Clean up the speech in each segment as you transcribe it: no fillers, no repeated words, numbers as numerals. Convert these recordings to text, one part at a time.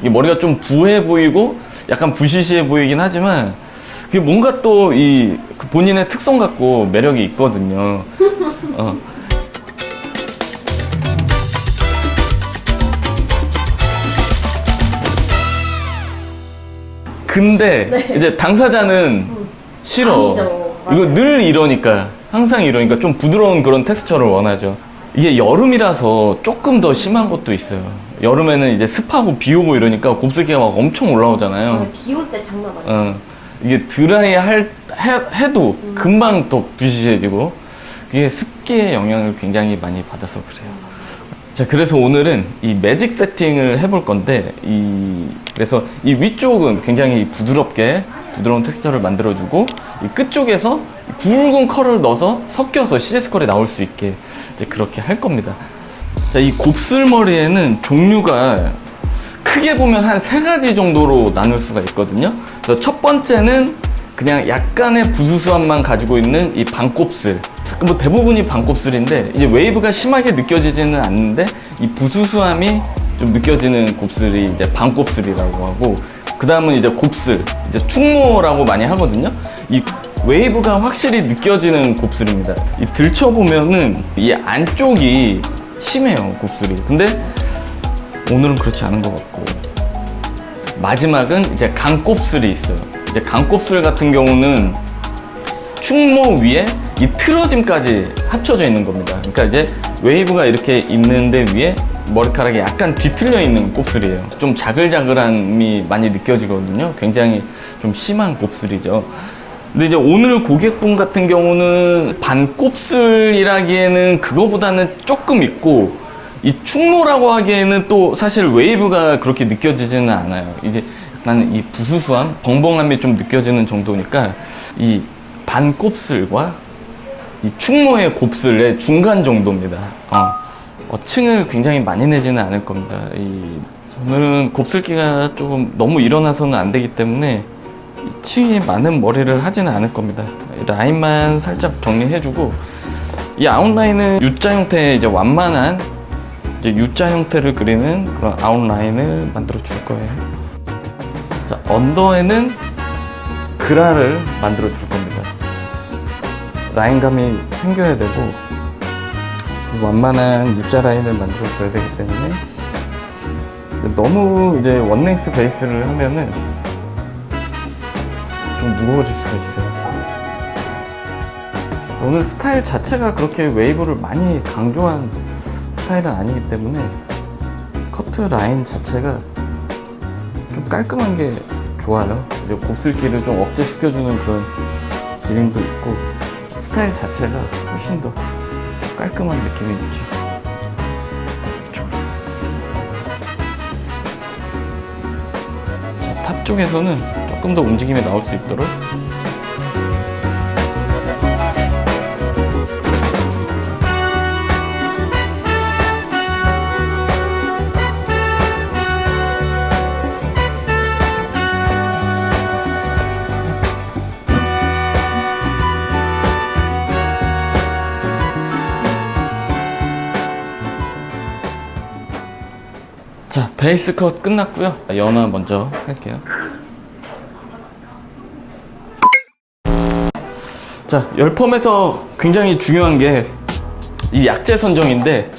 이 머리가 좀 부해 보이고 약간 부시시해 보이긴 하지만 그게 뭔가 또 이 본인의 특성 갖고 매력이 있거든요. 근데 네. 이제 당사자는 싫어. 아니죠. 이거 늘 이러니까, 항상 이러니까 좀 부드러운 그런 텍스처를 원하죠. 이게 여름이라서 조금 더 심한 것도 있어요. 여름에는 이제 습하고 비 오고 이러니까 곱슬기가 막 엄청 올라오잖아요. 비 올 때 장난 아니에요. 이게 드라이 해도 금방 더 부시해지고, 이게 습기의 영향을 굉장히 많이 받아서 그래요. 자, 그래서 오늘은 이 매직 세팅을 해볼 건데, 그래서 이 위쪽은 굉장히 부드러운 텍스처를 만들어주고, 이 끝쪽에서 굵은 컬을 넣어서 섞여서 CS 컬이 나올 수 있게 이제 그렇게 할 겁니다. 자, 이 곱슬머리에는 종류가 크게 보면 한 3가지 정도로 나눌 수가 있거든요. 그래서 첫 번째는 그냥 약간의 부수수함만 가지고 있는 이 반곱슬. 뭐 대부분이 반곱슬인데 이제 웨이브가 심하게 느껴지지는 않는데 이 부수수함이 좀 느껴지는 곱슬이 이제 반곱슬이라고 하고, 그 다음은 이제 곱슬, 이제 충모라고 많이 하거든요. 이 웨이브가 확실히 느껴지는 곱슬입니다. 이 들춰보면은 이 안쪽이 심해요, 곱슬이. 근데 오늘은 그렇지 않은 것 같고, 마지막은 이제 강곱슬이 있어요. 이제 강곱슬 같은 경우는 충모 위에 이 틀어짐까지 합쳐져 있는 겁니다. 그러니까 이제 웨이브가 이렇게 있는데 위에 머리카락이 약간 뒤틀려 있는 곱슬이에요. 좀 자글자글함이 많이 느껴지거든요. 굉장히 좀 심한 곱슬이죠. 근데 이제 오늘 고객분 같은 경우는 반곱슬이라기에는 그거보다는 조금 있고, 이 충모라고 하기에는 또 사실 웨이브가 그렇게 느껴지지는 않아요. 이제 약간 이 부수수함, 벙벙함이 좀 느껴지는 정도니까 이 반곱슬과 이 충모의 곱슬의 중간 정도입니다. 층을 굉장히 많이 내지는 않을 겁니다. 오늘은 곱슬기가 조금 너무 일어나서는 안 되기 때문에 층이 많은 머리를 하지는 않을 겁니다. 라인만 살짝 정리해주고, 이 아웃라인은 U자 형태의 이제 완만한 이제 U자 형태를 그리는 그런 아웃라인을 만들어 줄 거예요. 자, 언더에는 그라를 만들어 줄 겁니다. 라인감이 생겨야 되고, 완만한 U자 라인을 만들어 줘야 되기 때문에 너무 이제 원랭스 베이스를 하면은 좀 무거워질 수가 있어요. 오늘 스타일 자체가 그렇게 웨이브를 많이 강조한 스타일은 아니기 때문에 커트 라인 자체가 좀 깔끔한 게 좋아요. 이제 곱슬기를 좀 억제시켜주는 그런 기능도 있고, 스타일 자체가 훨씬 더 깔끔한 느낌이 있죠. 자, 탑 쪽에서는 조금 더 움직임이 나올 수 있도록 자, 베이스 컷 끝났고요. 연화 먼저 할게요. 자, 열펌에서 굉장히 중요한 게 이 약재 선정인데,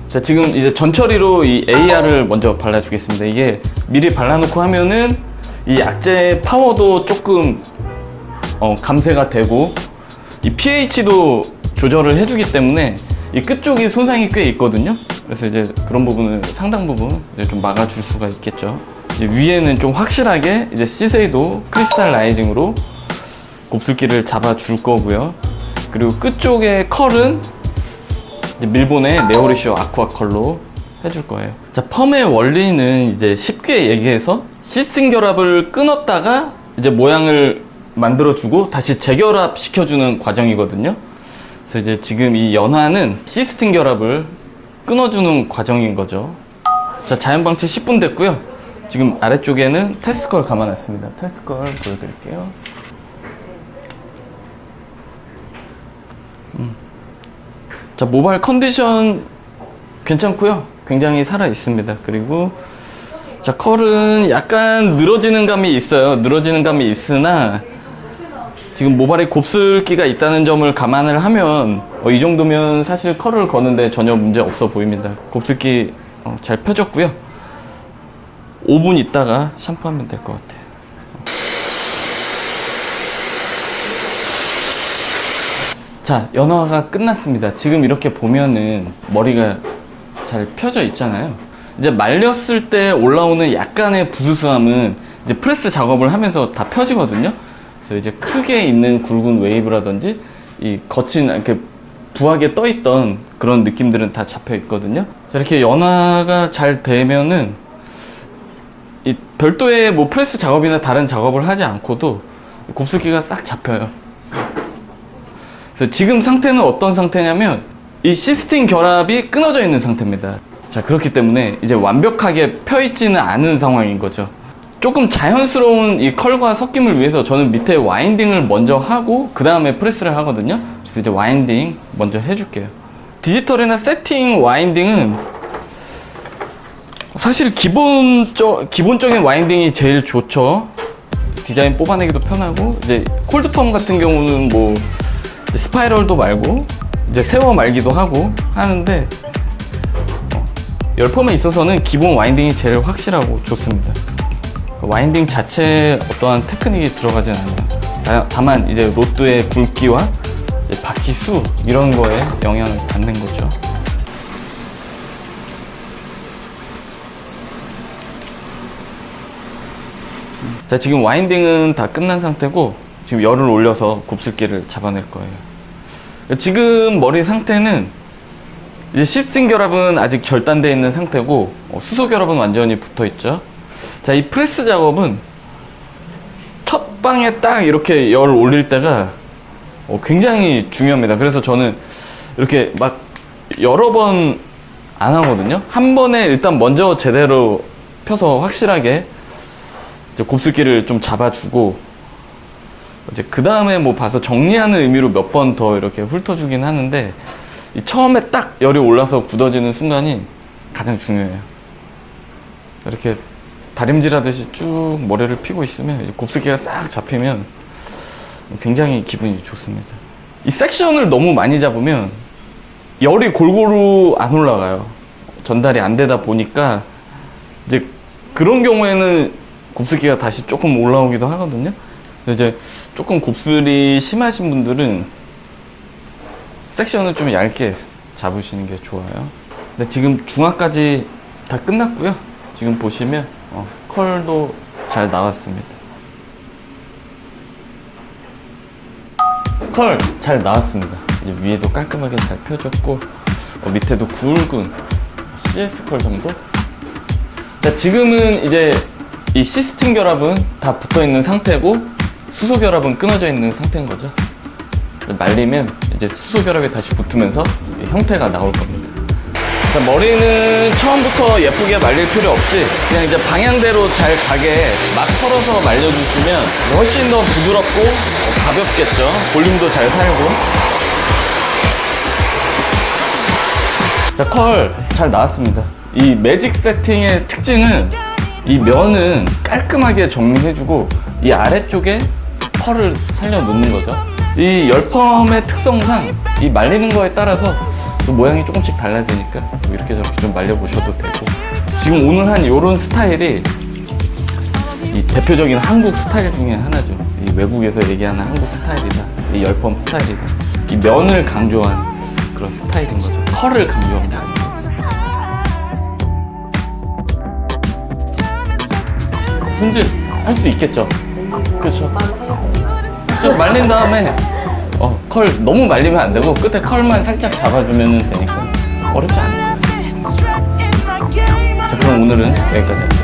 자, 지금 이제 전처리로 이 AR을 먼저 발라주겠습니다. 이게 미리 발라놓고 하면은 이 약재의 파워도 조금 감쇄가 되고, 이 pH도 조절을 해주기 때문에 이 끝쪽이 손상이 꽤 있거든요. 그래서 이제 그런 부분을 상당 부분 이제 좀 막아줄 수가 있겠죠. 이제 위에는 좀 확실하게 이제 시세이도 크리스탈 라이징으로 곱슬기를 잡아줄 거고요. 그리고 끝쪽의 컬은 이제 밀본의 네오리쇼 아쿠아 컬로 해줄 거예요. 자, 펌의 원리는 이제 쉽게 얘기해서 시스팅 결합을 끊었다가 이제 모양을 만들어주고 다시 재결합 시켜주는 과정이거든요. 그래서 이제 지금 이 연화는 시스팅 결합을 끊어주는 과정인 거죠. 자, 자연방치 10분 됐고요. 지금 아래쪽에는 테스트컬 감아놨습니다. 테스트컬 보여드릴게요. 자, 모발 컨디션 괜찮고요. 굉장히 살아 있습니다. 그리고 자, 컬은 약간 늘어지는 감이 있어요. 늘어지는 감이 있으나 지금 모발에 곱슬기가 있다는 점을 감안을 하면 이 정도면 사실 컬을 거는데 전혀 문제 없어 보입니다. 곱슬기 잘 펴졌고요. 5분 있다가 샴푸하면 될 것 같아요. 자, 연화가 끝났습니다. 지금 이렇게 보면은 머리가 잘 펴져 있잖아요. 이제 말렸을 때 올라오는 약간의 부스스함은 이제 프레스 작업을 하면서 다 펴지거든요. 그래서 이제 크게 있는 굵은 웨이브라든지 이 거친 이렇게 부하게 떠 있던 그런 느낌들은 다 잡혀 있거든요. 자, 이렇게 연화가 잘 되면은 이 별도의 뭐 프레스 작업이나 다른 작업을 하지 않고도 곱슬기가 싹 잡혀요. 그래서 지금 상태는 어떤 상태냐면 이 시스틴 결합이 끊어져 있는 상태입니다. 자, 그렇기 때문에 이제 완벽하게 펴 있지는 않은 상황인 거죠. 조금 자연스러운 이 컬과 섞임을 위해서 저는 밑에 와인딩을 먼저 하고 그 다음에 프레스를 하거든요. 그래서 이제 와인딩 먼저 해줄게요. 디지털이나 세팅 와인딩은 사실 기본적인 와인딩이 제일 좋죠. 디자인 뽑아내기도 편하고, 이제 콜드펌 같은 경우는 뭐 스파이럴도 말고 이제 세워 말기도 하고 하는데, 열펌에 있어서는 기본 와인딩이 제일 확실하고 좋습니다. 와인딩 자체에 어떠한 테크닉이 들어가진 않아요. 다만 이제 로드의 굵기와 바퀴 수 이런 거에 영향을 받는 거죠. 자, 지금 와인딩은 다 끝난 상태고 지금 열을 올려서 곱슬기를 잡아낼 거예요. 지금 머리 상태는 이제 시스틴 결합은 아직 절단되어 있는 상태고 수소 결합은 완전히 붙어 있죠. 자, 이 프레스 작업은 첫 방에 딱 이렇게 열을 올릴 때가 굉장히 중요합니다. 그래서 저는 이렇게 막 여러 번 안 하거든요. 한 번에 일단 먼저 제대로 펴서 확실하게 이제 곱슬기를 좀 잡아주고, 이제 그 다음에 뭐 봐서 정리하는 의미로 몇 번 더 이렇게 훑어주긴 하는데, 이 처음에 딱 열이 올라서 굳어지는 순간이 가장 중요해요. 이렇게 다림질 하듯이 쭉 머리를 피고 있으면 이제 곱슬기가 싹 잡히면 굉장히 기분이 좋습니다. 이 섹션을 너무 많이 잡으면 열이 골고루 안 올라가요. 전달이 안 되다 보니까 이제 그런 경우에는 곱슬기가 다시 조금 올라오기도 하거든요. 그래서 이제 조금 곱슬이 심하신 분들은 섹션을 좀 얇게 잡으시는 게 좋아요. 근데 지금 중화까지 다 끝났고요. 지금 보시면 컬도 잘 나왔습니다. 컬 잘 나왔습니다. 이제 위에도 깔끔하게 잘 펴졌고 밑에도 굵은 CS 컬 정도? 자, 지금은 이제 이 시스틴 결합은 다 붙어 있는 상태고 수소 결합은 끊어져 있는 상태인 거죠. 말리면 이제 수소 결합이 다시 붙으면서 형태가 나올 겁니다. 자, 머리는 처음부터 예쁘게 말릴 필요 없이 그냥 이제 방향대로 잘 가게 막 털어서 말려주시면 훨씬 더 부드럽고 가볍겠죠. 볼륨도 잘 살고. 자, 컬 잘 나왔습니다. 이 매직 세팅의 특징은 이 면은 깔끔하게 정리해주고 이 아래쪽에 컬을 살려놓는 거죠. 이 열펌의 특성상 이 말리는 거에 따라서 또 모양이 조금씩 달라지니까 뭐 이렇게 저렇게 좀 말려보셔도 되고, 지금 오늘 한 요런 스타일이 이 대표적인 한국 스타일 중에 하나죠. 이 외국에서 얘기하는 한국 스타일이다, 이 열펌 스타일이다. 이 면을 강조한 그런 스타일인 거죠. 컬을 강조한 게 아니고. 손질 할 수 있겠죠? 그렇죠? 좀 말린 다음에 컬 너무 말리면 안 되고 끝에 컬만 살짝 잡아주면 되니까 어렵지 않아요. 자, 그럼 오늘은 여기까지 할게요.